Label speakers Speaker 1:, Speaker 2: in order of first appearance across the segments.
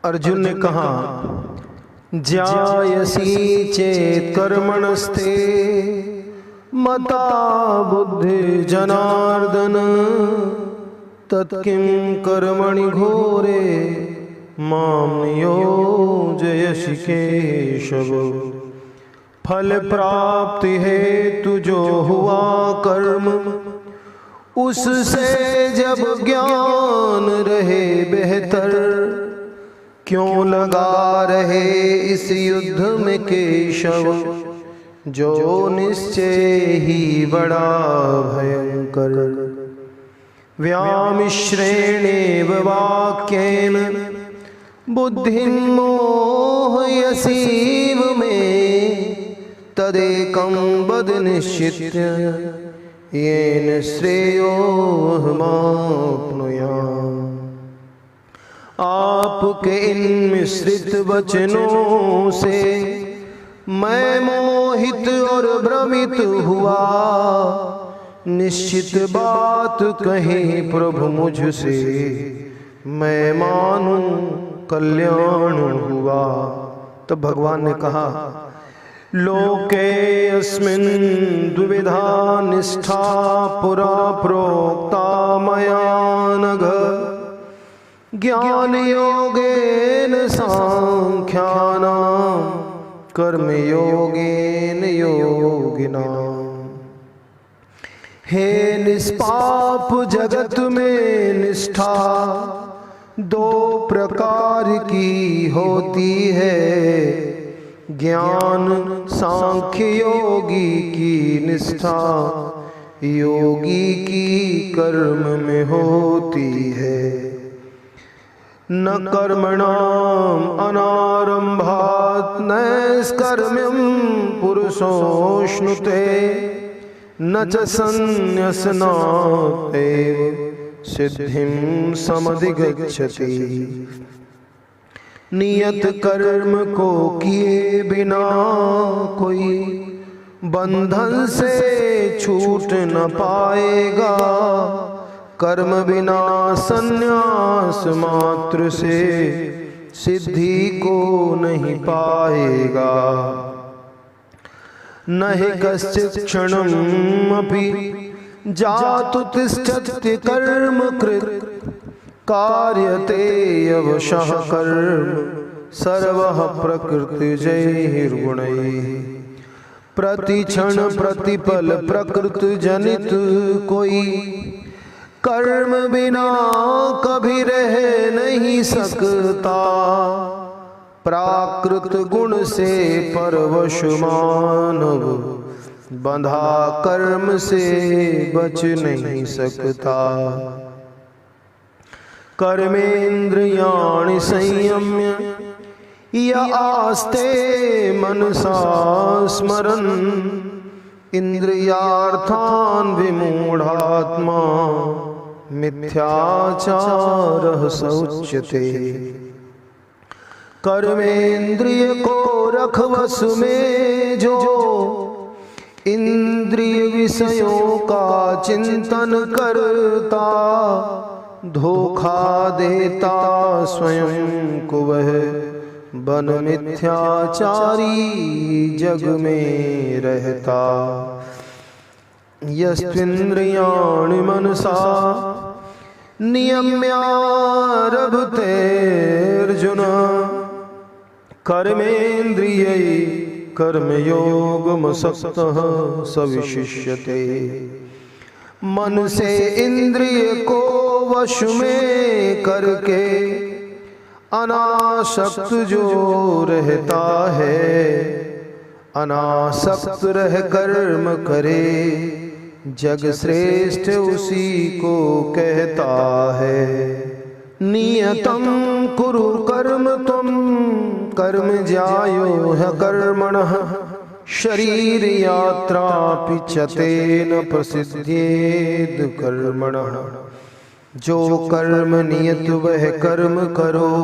Speaker 1: अर्जुन ने कहा, ज्यायसी चेत कर्मणस्ते मता बुद्धि जनार्दन तत्किं कर्मणि घोरे मां नियोजयसि केशव। फल प्राप्ति हेतु जो हुआ कर्म, उससे जब ज्ञान रहे बेहतर, क्यों लगा रहे इस युद्ध में केशव, जो निश्चय ही बड़ा भयंकर। व्यामिश्रेणेव वाक्येन बुद्धिं मोहयसीव मे, तदेकं वद निश्चित्य येन श्रेयोऽहमाप्नुयाम्। आपके इन मिश्रित वचनों से मैं मोहित और भ्रमित हुआ। निश्चित बात कही प्रभु मुझसे, मैं मानूं कल्याण हुआ। तो भगवान ने कहा, लोके अस्मिन् द्विविधा निष्ठा पुरा प्रोक्ता मया नघ, ज्ञान योगेन सांख्यानां कर्म योगेन योगिनां। हे निष्पाप जगत में निष्ठा दो प्रकार की होती है, ज्ञान सांख्य योगी की निष्ठा योगी की कर्म में होती है। न कर्मणाम अनारंभात नैष्कर्म्यं पुरुषोष्णुते, न च संन्यसनात् एव सिद्धिं समधिगच्छति। नियत कर्म को किए बिना कोई बंधन से छूट न पाएगा, कर्म बिना संन्यास मात्र से सिद्धि को नहीं पाएगा। न हि कश्चित् क्षणमपि जातु तिष्ठति कर्म कृत्, कार्यते अवशः कर्म सर्वः प्रकृतिजैर्गुणैः। प्रतिक्षण प्रतिपल प्रकृति जनित कोई कर्म बिना कभी रह नहीं सकता। प्राकृत गुण से परवश मानव बंधा कर्म से बच नहीं सकता। कर्मेन्द्रियाणि संयम्य य आस्ते मनसा स्मरन्, इंद्रियार्थान् विमूढ़ात्मा मिथ्याचारः स उच्यते। कर्मेंद्रिय को रख वश में जो इंद्रिय विषयों का चिंतन करता, धोखा देता स्वयं को वह बन मिथ्याचारी जग में रहता। यस्त्विन्द्रियाणि मनसा नियम्यारभतेऽर्जुन, कर्मेन्द्रियै कर्मयोगमसक्तः स विशिष्यते। मन से इंद्रिय को वश में करके अनासक्त जो रहता है, अनासक्त रह कर्म करे, जग श्रेष्ठ उसी को कहता है। नियतं कुरु कर्म त्वं कर्म ज्यायो ह्य कर्मणः, शरीर यात्रापि च तेन प्रसिद्ध्येद कर्मणः। जो कर्म नियत वह कर्म करो,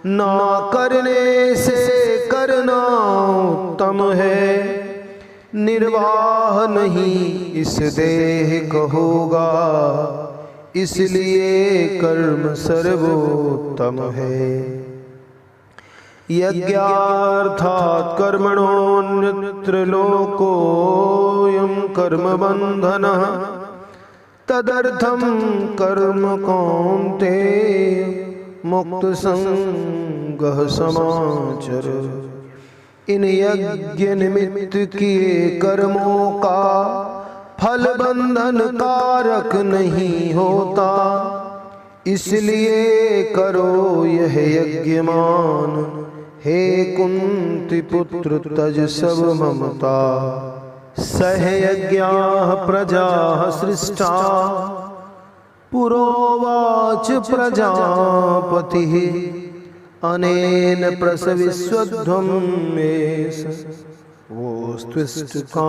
Speaker 1: ना करने से करना उत्तम है। निर्वाह नहीं इस देह को होगा, इसलिए कर्म सर्वोत्तम है। यज्ञार्थात् कर्मणोऽन्यत्र लोकोऽयं कर्मबन्धनः तदर्थं कर्म कौन्तेय मुक्तसंगः समाचर। इन यज्ञ निमित्त किए कर्मों का फल बंधन कारक नहीं होता, इसलिए करो यह यज्ञमान। हे कुंती पुत्र तज सब ममता, सह यज्ञाः प्रजाः सृष्टा। पुरोवाच प्रजापतिः अनेन प्रसविस्वध्वं मेष वोस्त्विष्टकामधु।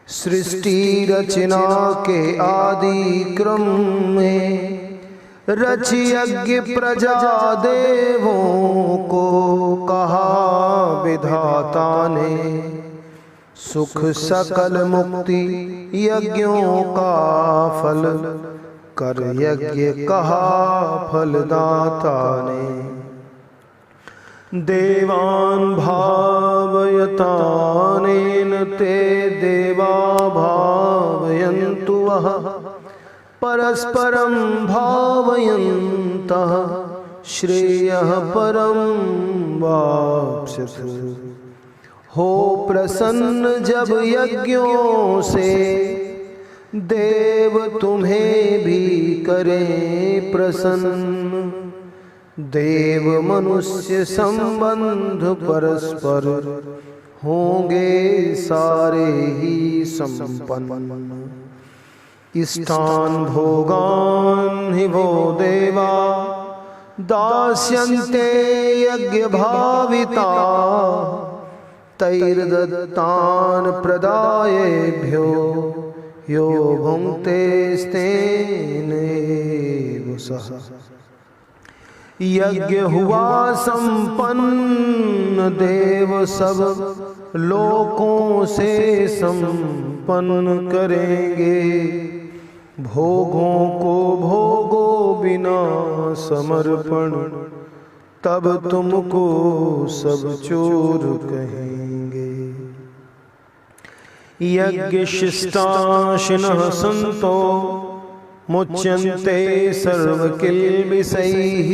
Speaker 1: सृष्टि रचना के आदि क्रम में रच यज्ञ प्रजा देवों को कहा विधाता ने। सुख सकल मुक्ति यज्ञों का फल कर यज्ञ कहा फलदाता ने। देवान् भावयतानेन ते देवा भावयन्तु वः परस्परं भावयन्तः श्रेयः परं वाप्स्यतु। हो प्रसन्न जब यज्ञों से देव तुम्हें भी करें प्रसन्न। देव मनुष्य संबंध परस्पर होंगे सारे ही संपन्न। इष्टान भोगान हि वो देवा दास्यन्ते यज्ञ भाविता। तैर्दत्तान प्रदायेभ्यो यो भुङ्क्ते स्तेनैव सह। यज्ञ हुआ संपन्न देव सब लोकों से संपन्न करेंगे। भोगों को भोगो बिना समर्पण तब तुमको सब चोर कहेंगे। यज्ञ शिष्टाशिनः सन्तो मुच्यन्ते सर्वकिल्बिषैः।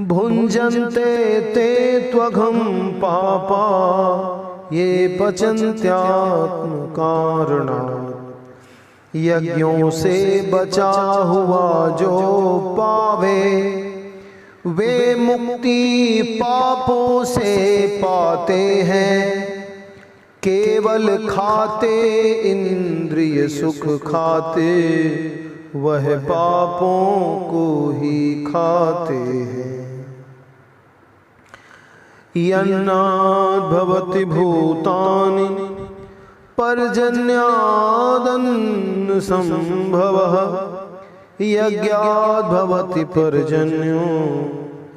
Speaker 1: भुञ्जन्ते ते त्वघं पापा ये पचन्त्यात्मकारणात्। यज्ञों से बचा हुआ जो पावे वे मुक्ति पापों से पाते हैं। केवल खाते इंद्रिय सुख खाते वह पापों को ही खाते हैं। यन्नाद् भवति भूतानि पर्जन्यादन्न संभवः। यज्ञाद् भवति पर्जन्यो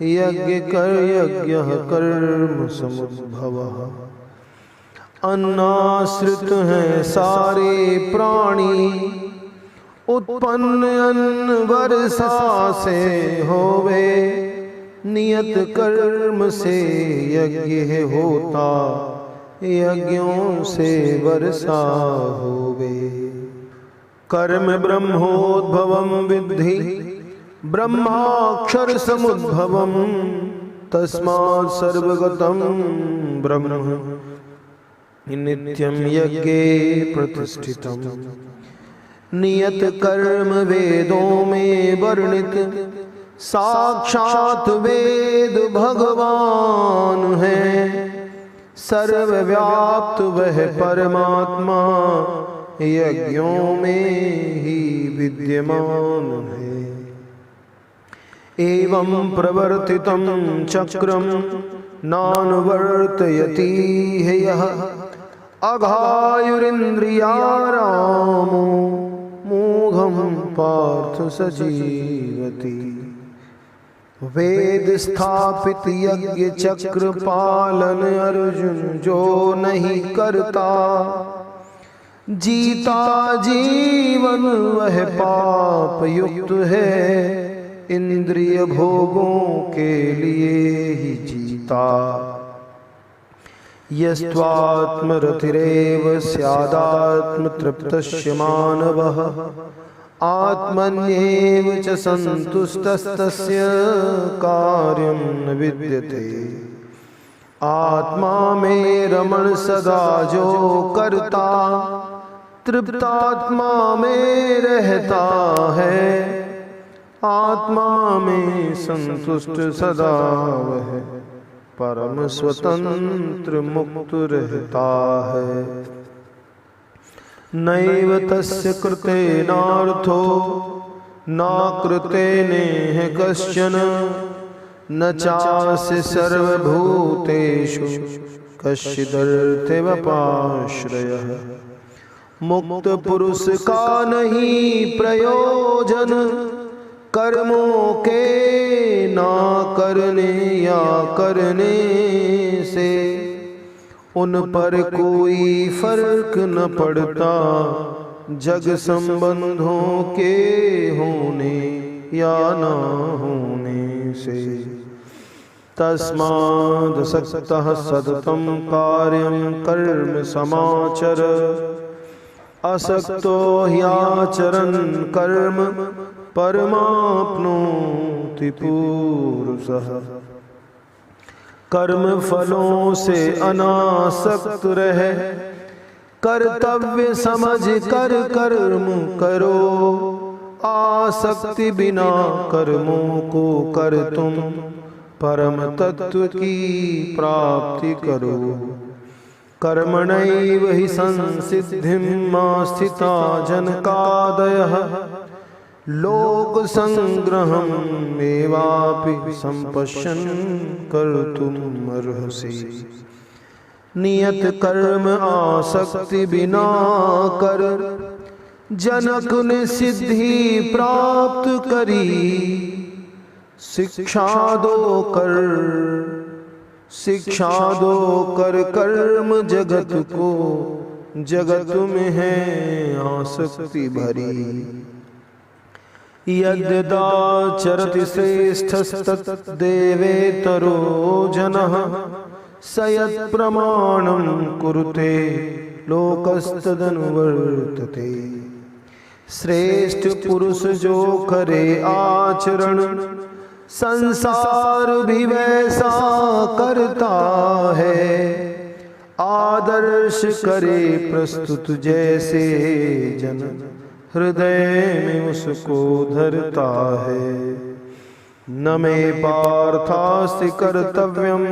Speaker 1: यज्ञः कर्म समुद्भवः। अन्नाश्रित हैं सारे प्राणी उत्पन्न अन्न वर्षा से होवे। नियत कर्म से यज्ञ होता यज्ञों से वर्षा होवे। कर्म ब्रह्मोद्भवं विद्धि ब्रह्माक्षर समुद्भवं। तस्मात् सर्वगतं ब्रह्म नित्यं यज्ञे प्रतिष्ठितम्। नियत कर्म वेदों में वर्णित साक्षात वेद भगवान है। सर्वव्याप्त वह परमात्मा यज्ञों में ही विद्यमान है। एवं प्रवर्तितं चक्रं नानुवर्तयति यः। अघायुरिन्द्रियारामो मोघं पार्थ सजीवति। वेद स्थापित यज्ञ चक्र पालन अर्जुन जो नहीं करता। जीता जीवन वह पाप युक्त है। इंद्रिय भोगों के लिए ही जीता। यस्त्वात्मरतिरेव स्यादात्मतृप्तस्य मानवः आत्मन्येव च सन्तुष्टस्तस्य कार्यं न विद्यते। आत्मा में रमण सदा जो करता, तृप्तात्मा में रहता है। आत्मा में संतुष्ट सदा वह परम स्वतंत्र मुक्त रहता है। नैव तस्य कृतेनार्थो न कृतेनेह कश्चन न चास्य सर्वभूतेषु कश्चिदर्थव्यपाश्रयः। मुक्त पुरुष का नहीं प्रयोजन कर्मों के ना करने या करने से। उन पर कोई फर्क न पड़ता जग संबंधों के होने या ना होने से। तस्मादसक्तः सततं कार्यं कर्म समाचर असक्तो ह्याचरन् कर्म परमाप्नोति पुरुषः। कर्म फलों से अनासक्त रहे कर्तव्य समझ कर कर्म करो। आसक्ति बिना कर्मों को कर तुम परम तत्व की प्राप्ति करो। कर्मणैव हि संसिद्धिं स्थिता जनकादयः लोक संग्रहम् एवापि संपश्यन् कर्तुम् अर्हसि। नियत कर्म आसक्ति बिना कर जनक ने सिद्धि प्राप्त करी। शिक्षा दो कर कर्म जगत को जगत में है आसक्ति भरी। यद्यदाचरति श्रेष्ठस्तद्देवेतरो जनः स यत्प्रमाणं कुरुते लोकस्तदनुवर्तते। श्रेष्ठ पुरुष जो करे आचरण संसार भी वैसा करता है। आदर्श करे प्रस्तुत जैसे जन हृदय में उसको धरता है। न मे पार्थास्ति कर्तव्यम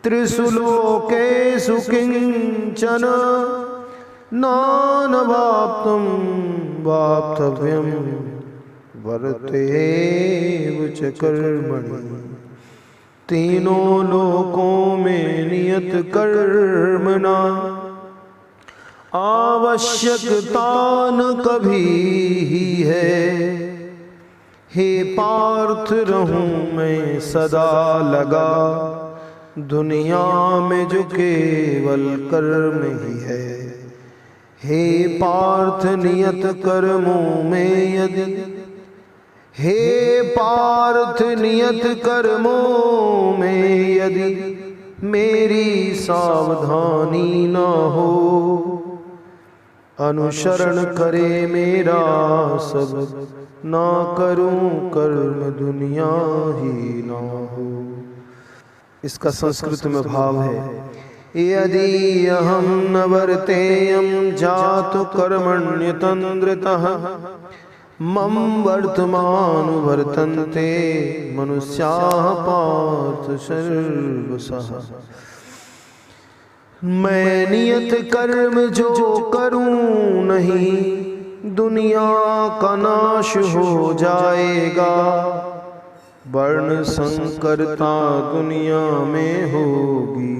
Speaker 1: त्रिषु लोकेषु किंचन नानवाप्तुं वाप्तव्यं वर्तेव च कर्मणि। तीनों लोकों में नियत कर्मणा आवश्यकता न कभी ही है। हे पार्थ रहूं मैं सदा लगा दुनिया में जो केवल कर्म ही है। हे पार्थ नियत कर्मों में यदि हे पार्थ नियत कर्मों में यदि मेरी सावधानी न हो। अनुसरण करे मेरा सब ना करूं कर्म दुनिया ही ना हो। इसका संस्कृत में भाव है यदि अहम न वर्तेयं जातु कर्मण्यतन्द्रितः मम वर्तमानुवर्तन्ते मनुष्याः पार्थ सर्वशः। मैं नियत कर्म जो करूं नहीं दुनिया का नाश हो जाएगा। वर्ण संकरता दुनिया में होगी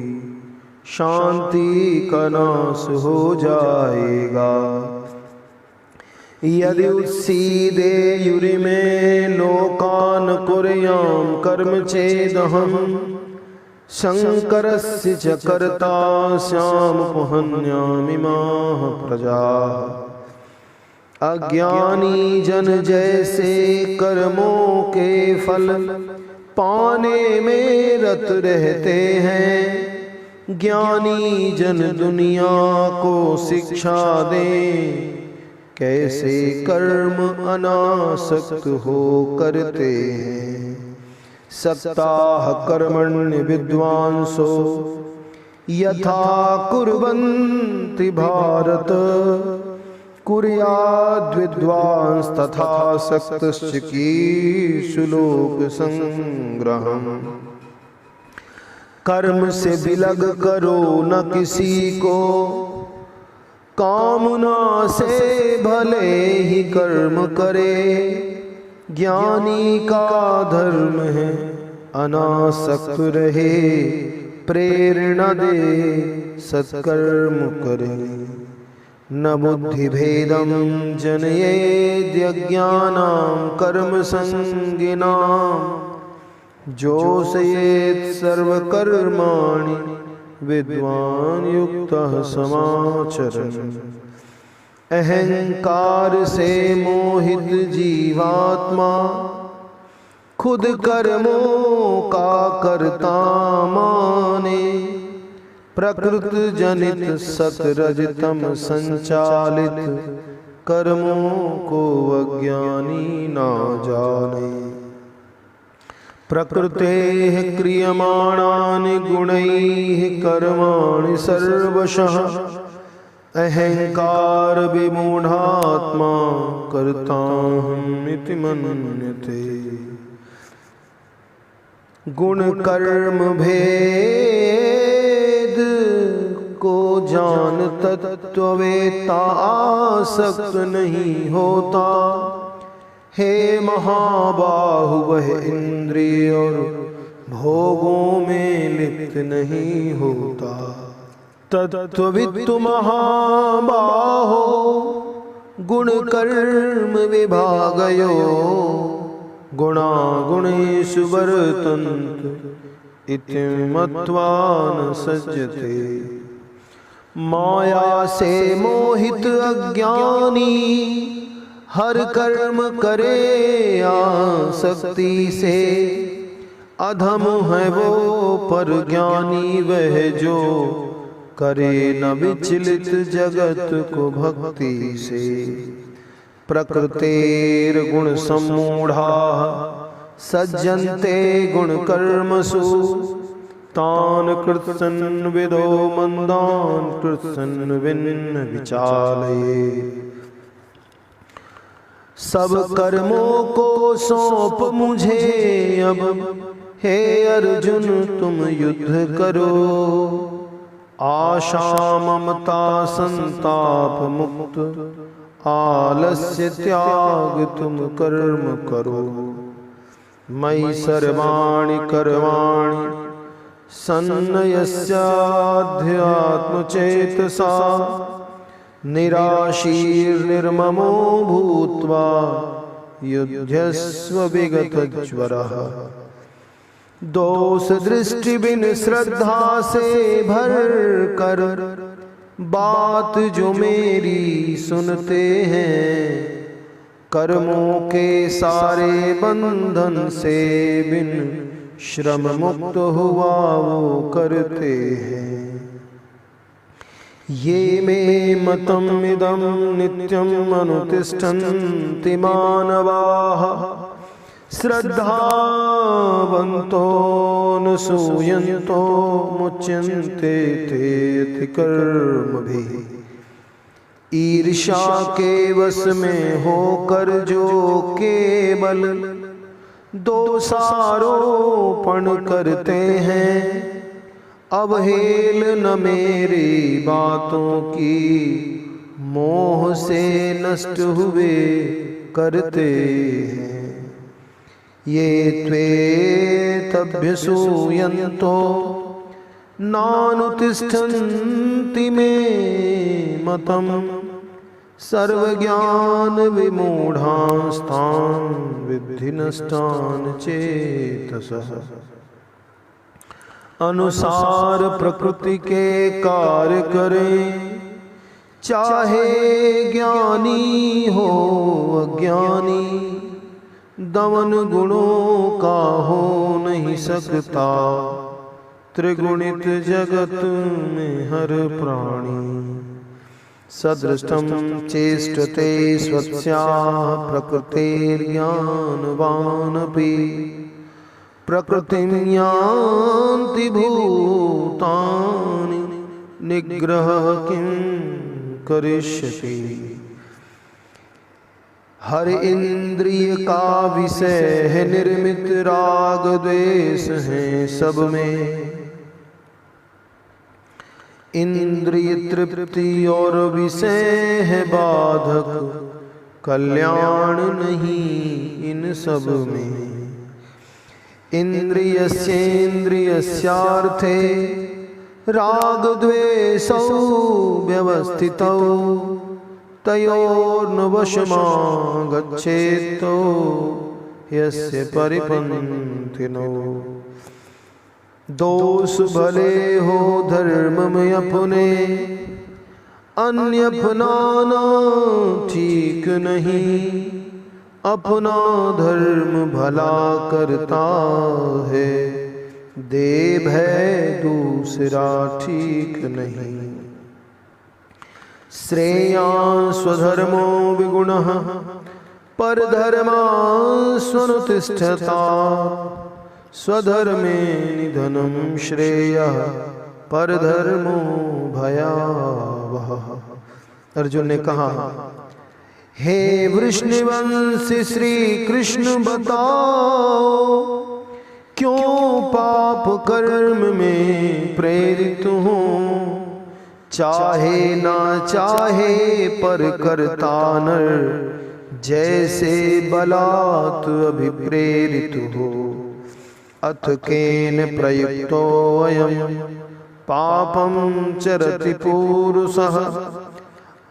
Speaker 1: शांति का नाश हो जाएगा। यदि उत्सीदे युरि में लोकान कुर्यां कर्म चेदहम् शंकरस्य च कर्ता स्याम पुहन्यामिमाः प्रजाः। अज्ञानी जन जैसे कर्मों के फल पाने में रत रहते हैं, ज्ञानी जन दुनिया को शिक्षा दें, कैसे कर्म अनासक्त हो करते हैं। सक्ताः कर्मण्य विद्वांसो यथा कुर्वन्ति भारत, कुर्याद् विद्वांस तथा सक्तश्च कीशु लोक संग्रहम्। कर्म से विलग करो न किसी को, कामना से भले ही कर्म करे, ज्ञानी का धर्म है अनासक्त रहे, प्रेरणा दे सत्कर्म करे। न बुद्धि भेदम जनयेद् अज्ञानां कर्म संगिनां, जोषयेत् सर्वकर्माणि विद्वान् युक्तः समाचरन्। अहंकार से मोहित जीवात्मा खुद कर्मों का करता माने, प्रकृत जनित सतरजतम संचालित कर्मों को अज्ञानी ना जाने। प्रकृतेः क्रियमाणानि गुणैः कर्माणि सर्वशः, अहंकार विमूढ़ात्मा कर्ताहमिति मन्यते। गुण कर्म भेद को जान तत्ववेत्ता आसक्त नहीं होता, हे महाबाहु वह इंद्रिय और भोगों में लिप्त नहीं होता। तत्त्ववित्तु महाबाहो गुण कर्म विभागयो, गुणा गुणेषु वर्तन्ते इति मत्वा न सज्जते। माया से मोहित अज्ञानी हर कर्म करे आसक्ति से, अधम है वो पर ज्ञानी वह जो करे न विचलित जगत को भक्ति से। प्रकृतेर गुण सम्मूढ़ा सज्जन्ते गुण कर्मसु, तान कृत्सन् विदो मंदान कृत्सन् विन्न विचालये। सब कर्मों को सौंप मुझे अब, हे अर्जुन तुम युद्ध करो। आशा ममता संताप मुक्त, आलस्य त्याग तुम कर्म करो। मयि सर्वाणि कर्माणि सन्न्यस्याध्यात्मचेतसा, निराशीर्निर्ममो भूत्वा युध्यस्व विगतज्वरः। दोष दृष्टि बिन श्रद्धा से भर कर, बात जो मेरी सुनते हैं, कर्मों के सारे बंधन से बिन श्रम मुक्त हुआ वो करते हैं। ये मे मतम इदम नित्यम अनुतिष्ठन्ति मानवाः, श्रद्धावन्तो न सूयन्तो मुच्यन्ते तेति कर्मभिः। ईर्ष्या के वश में होकर जो केवल दोषारोपण करते हैं, अवहेल न मेरी बातों की मोह से नष्ट हुए करते हैं। ये त्वेतभ्यसूयन्तो नानुतिष्ठन्ति मे मतम्, सर्वज्ञान विमूढ़ांस्तान् विद्धि नष्टान् चेतसः। अनुसार प्रकृति के कार्य करें, चाहे ज्ञानी हो अज्ञानी, दमन गुणों का हो नहीं सकता। त्रिगुणित जगत में हर प्राणी, सदृष्टं चेष्टते स्वस्याः प्रकृतेर्ज्ञानवानपि। प्रकृतिं यान्ति भूतानि निग्रह किं करिष्यति। हर इंद्रिय का विषय है निर्मित, राग द्वेष है सब में। इंद्रिय तृप्ति और विषय है बाधक, कल्याण नहीं इन सब में। इंद्रियस्येन्द्रियस्यार्थे राग द्वेषौ व्यवस्थितौ, तयोर्न वशमागच्छेत्तो यस्य परिपन्थिनो। दोष भले हो धर्म में अपने, अन्य अपनाना ठीक नहीं। अपना धर्म भला करता है, देव है दूसरा ठीक नहीं। श्रेयान् स्वधर्मो विगुणः परधर्मास्वनुतिष्ठता। स्वधर्मे निधनं श्रेयः परधर्मो भयावहः। अर्जुन ने कहा, हे वृष्णिवंशी श्री कृष्ण बताओ, क्यों पाप कर्म में प्रेरित हूँ। चाहे ना चाहे पर करता नर, जैसे बलात् अभिप्रेरित हो। अथ केन प्रयुक्तो अयं पापं चरति पुरुषः,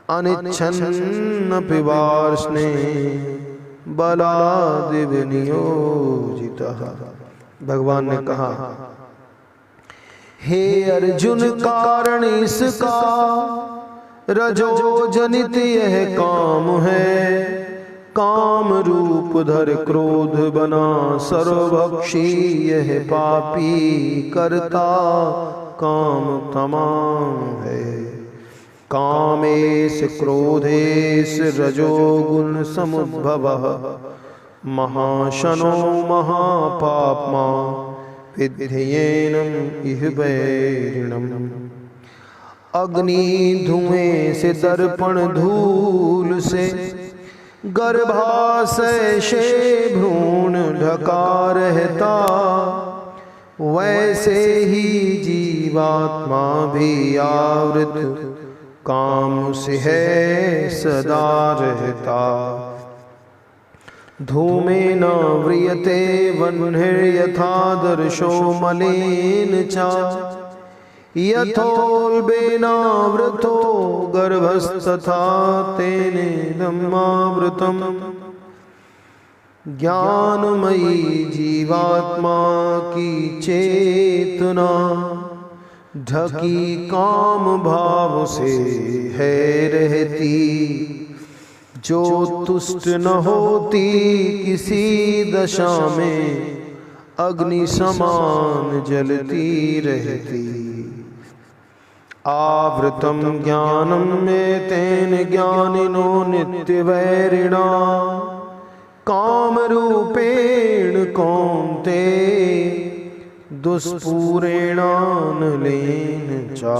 Speaker 1: अनिच्छन्नपि वार्ष्णे बलादिव नियोजितः। भगवान ने कहा, हे अर्जुन कारण इसका रजो जनित यह काम है। काम रूप धर क्रोध बना सर्वभक्षी यह पापी करता काम तमाम है। कामेश क्रोधेश रजोगुण समुद्भवः, महाशनो महापाप्मा विध्येनं इह वैरिणम्। अग्नि धुएं से दर्पण धूल से, गर्भाशय से भ्रूण ढका रहता। वैसे ही जीवात्मा भी आवृत काम से है सदा रहता। धूमेन व्रियते वह्निर्यथादर्शो मलेन च, यथोल्बेनावृतो गर्भस्तथा तेनेदमावृतम्। ज्ञानमयी जीवात्मा की चेतना ढकी काम भाव से है रहती। जो तुष्ट न होती किसी दशा में, अग्नि समान जलती रहती। आवृतम ज्ञानम में तेन ज्ञानिनो नित्य वैरिणा। काम रूपेण कौन्ते दुष्पूरेणानलेन चा।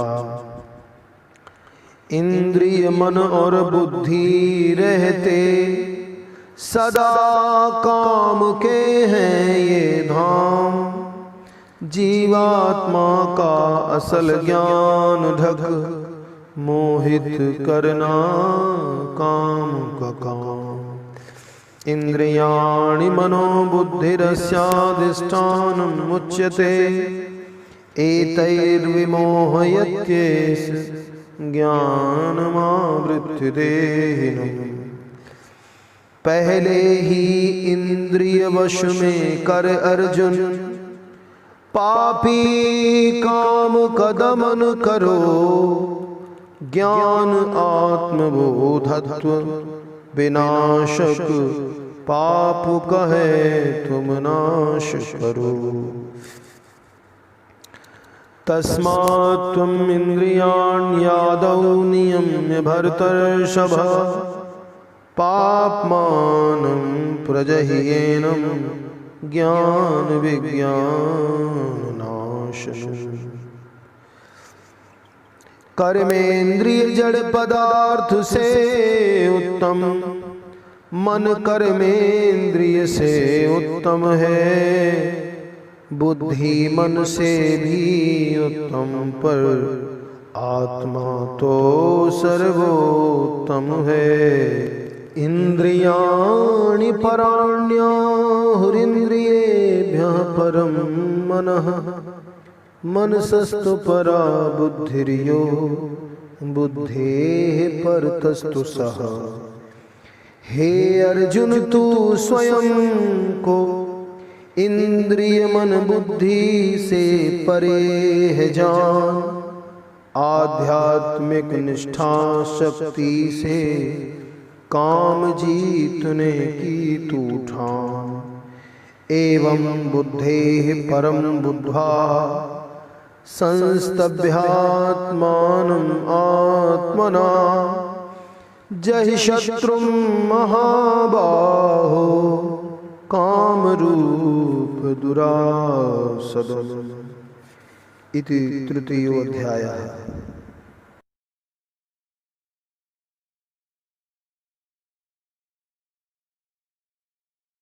Speaker 1: इंद्रिय मन और बुद्धि रहते सदा काम के हैं ये धाम। जीवात्मा का असल ज्ञान ढक मोहित करना काम का काम। इंद्रियाणि मनो बुद्धिरस्याधिष्ठानं मुच्यते। एतैर्विमोहयत्येष ज्ञानमावृत्य देहिनम्। पहले ही इंद्रिय वश में कर अर्जुन, पापी काम का दमन करो। ज्ञान आत्मबोधत्व विनाशक पाप कहे तुम नाश करो। तस्मात् त्वम् इंद्रियाण्यादौ नियम्य भरतर्षभ पाप्मानं प्रजह्येनं ज्ञान विज्ञान नाशनम्। कर्मेंद्रिय जड़ पदार्थ से उत्तम मन कर्मेंद्रिय से उत्तम है। बुद्धि मन से भी उत्तम पर आत्मा तो सर्वोत्तम है। इंद्रियाणि पराण्याहुरिन्द्रियेभ्यः परं मनः मनसस्तु परा बुद्धिर्यो बुद्धेः परतस्तु सः। हे अर्जुन तू स्वयं को इंद्रिय मन बुद्धि से परे है जान। आध्यात्मिक निष्ठा शक्ति से काम जीतने की तू ठान। एवं बुद्धेः परं बुद्ध्वा संस्तभ्यात्मानम् आत्मना जहि शत्रुं महाबाहो कामरूप दुरासदम्। इति तृतीयोऽध्यायः।